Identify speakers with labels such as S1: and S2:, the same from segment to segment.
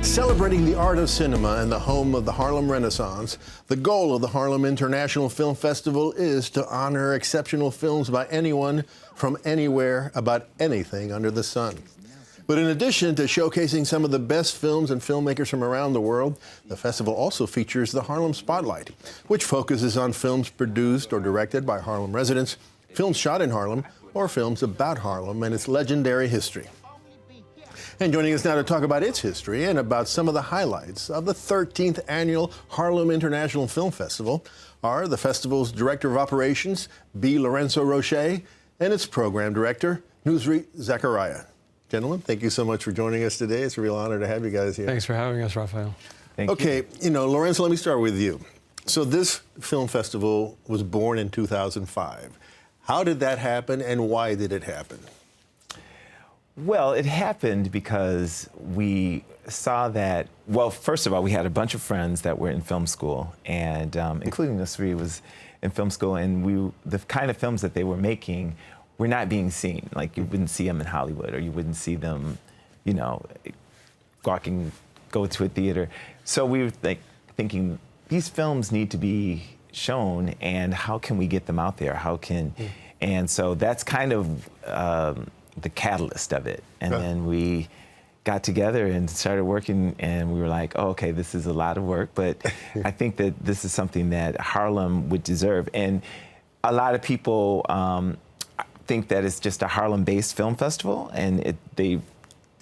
S1: Celebrating the art of cinema and the home of the Harlem Renaissance, the goal of the Harlem International Film Festival is to honor exceptional films by anyone from anywhere about anything under the sun. But in addition to showcasing some of the best films and filmmakers from around the world, the festival also features the Harlem Spotlight, which focuses on films produced or directed by Harlem residents, films shot in Harlem, or films about Harlem and its legendary history. And joining us now to talk about its history and about some of the highlights of the 13th Annual Harlem International Film Festival are the festival's Director of Operations, B. Lorenzo Roche, and its Program Director, Nusri Zakaria. Gentlemen, thank you so much for joining us today. It's a real honor to have you guys here.
S2: Thanks for having us, Rafael.
S1: Thank you. Lorenzo, let me start with you. So this film festival was born in 2005. How did that happen and why did it happen?
S3: Well, it happened because we saw that, well, first of all, we had a bunch of friends that were in film school, and including Nusri was in film school, and the kind of films that they were making were not being seen. Like, you wouldn't see them in Hollywood, or you wouldn't see them, go to a theater. So we were thinking, these films need to be shown, and how can we get them out there? And so that's kind of the catalyst of it. And then we got together and started working, and we were like, oh, okay, this is a lot of work, but I think that this is something that Harlem would deserve. And a lot of people think that it's just a Harlem-based film festival, and they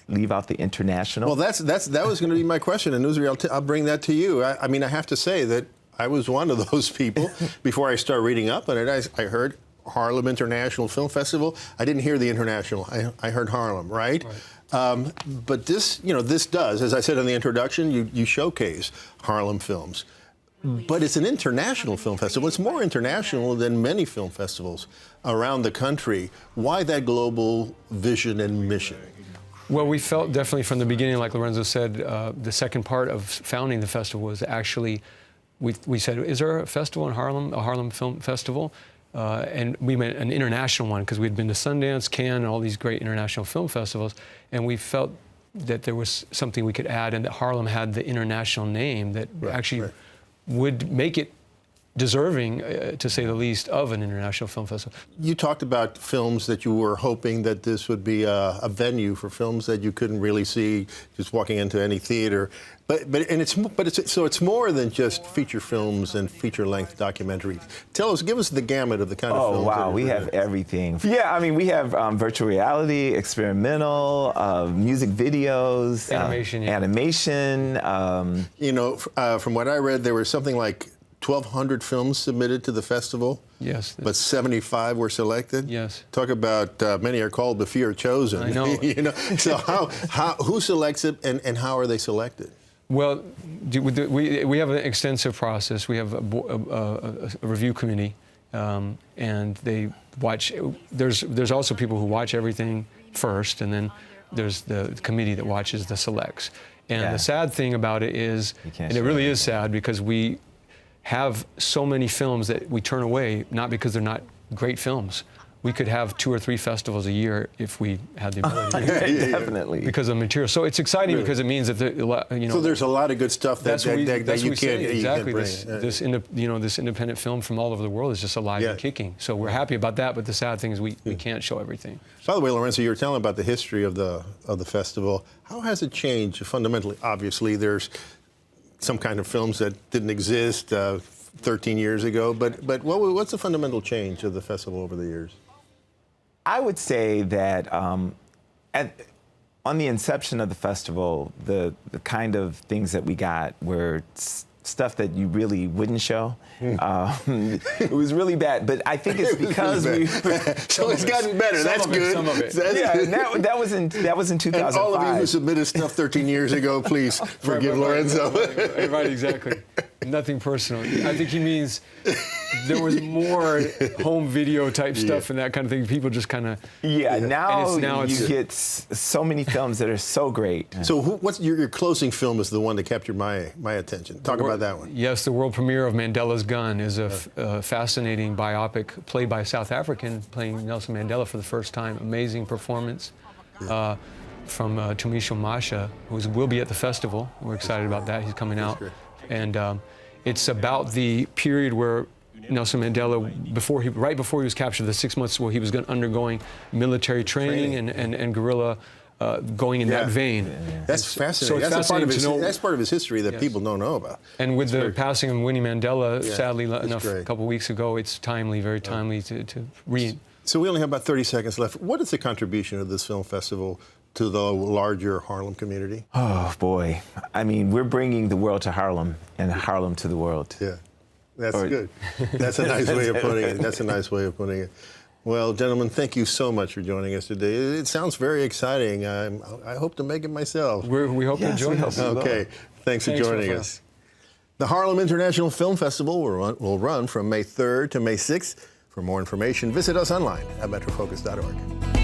S3: leave out the international.
S1: Well, that was going to be my question, and Nusri, I'll bring that to you. I mean, I have to say that I was one of those people before I started reading up on it. I heard Harlem International Film Festival. I didn't hear the international. I heard Harlem, right? But this does, as I said in the introduction, you showcase Harlem films. But it's an international film festival. It's more international than many film festivals around the country. Why that global vision and mission?
S2: Well, we felt definitely from the beginning, like Lorenzo said, the second part of founding the festival was actually, we said, is there a festival in Harlem, a Harlem Film Festival? And we meant an international one because we'd been to Sundance, Cannes, and all these great international film festivals, and we felt that there was something we could add, and that Harlem had the international name that would make it deserving, to say the least, of an international film festival.
S1: You talked about films that you were hoping that this would be a venue for films that you couldn't really see just walking into any theater. But it's more than just feature films and feature-length documentaries. Give us the gamut of the kind of films.
S3: Oh wow, we have everything. Yeah, I mean, we have virtual reality, experimental, music videos, animation.
S1: From what I read, there was something like 1,200 films submitted to the festival.
S2: Yes.
S1: But 75 were selected.
S2: Yes.
S1: Talk about many are called, but few are chosen.
S2: I know.
S1: So who selects it, and how are they selected?
S2: Well, we have an extensive process. We have a review committee, and they watch. There's also people who watch everything first, and then there's the committee that watches the selects. And the sad thing about it is, and it really is sad, because we have so many films that we turn away, not because they're not great films. We could have 2 or 3 festivals a year if we had the ability.
S3: Definitely.
S2: Because of the material. So it's exciting because it means that
S1: So there's a lot of good stuff that you can't
S2: exactly
S1: bring.
S2: This independent film from all over the world is just alive and kicking. So we're happy about that. But the sad thing is we can't show everything.
S1: By the way, Lorenzo, you were telling about the history of the festival. How has it changed fundamentally? Obviously, there's some kind of films that didn't exist 13 years ago. But what's the fundamental change of the festival over the years?
S3: I would say that on the inception of the festival, the kind of things that we got were stuff that you really wouldn't show. It was really bad, but I think it's because
S1: so it's gotten better. That's good.
S2: Some of it.
S3: And that was in 2005.
S1: And all of you who submitted stuff 13 years ago, please forgive Lorenzo.
S2: Right, exactly. Nothing personal. I think he means there was more home video type stuff and that kind of thing. People just kind of...
S3: Now you get so many films that are so great.
S1: So what's your closing film is the one that captured my attention. Talk about that one.
S2: Yes, the world premiere of Mandela's Gun is a fascinating biopic played by a South African playing Nelson Mandela for the first time. Amazing performance. Tumisho Masha, who will be at the festival. We're excited about that. He's coming out.
S1: great.
S2: And it's about the period where Nelson Mandela, right before he was captured, the 6 months where he was undergoing military training and guerrilla going in that vein.
S1: That's fascinating.
S2: it's
S1: That's
S2: fascinating to know.
S1: That's part of his history that
S2: Yes.
S1: people don't know about.
S2: And with the passing of Winnie Mandela, sadly enough,
S1: great.
S2: a couple of weeks ago, it's timely, very timely to read.
S1: So we only have about 30 seconds left. What is the contribution of this film festival to the larger Harlem community?
S3: Oh boy, I mean, we're bringing the world to Harlem and Harlem to the world.
S1: Yeah, that's good. That's a nice way of putting it. That's a nice way of putting it. Well, gentlemen, thank you so much for joining us today. It sounds very exciting. I hope to make it myself.
S2: We hope
S3: Yes,
S2: you
S3: we
S2: join
S3: hope
S2: us.
S3: so.
S1: Okay, thanks for
S2: Thanks,
S1: joining
S2: Rafael.
S1: us. The Harlem International Film Festival will run from May 3rd to May 6th. For more information, visit us online at metrofocus.org.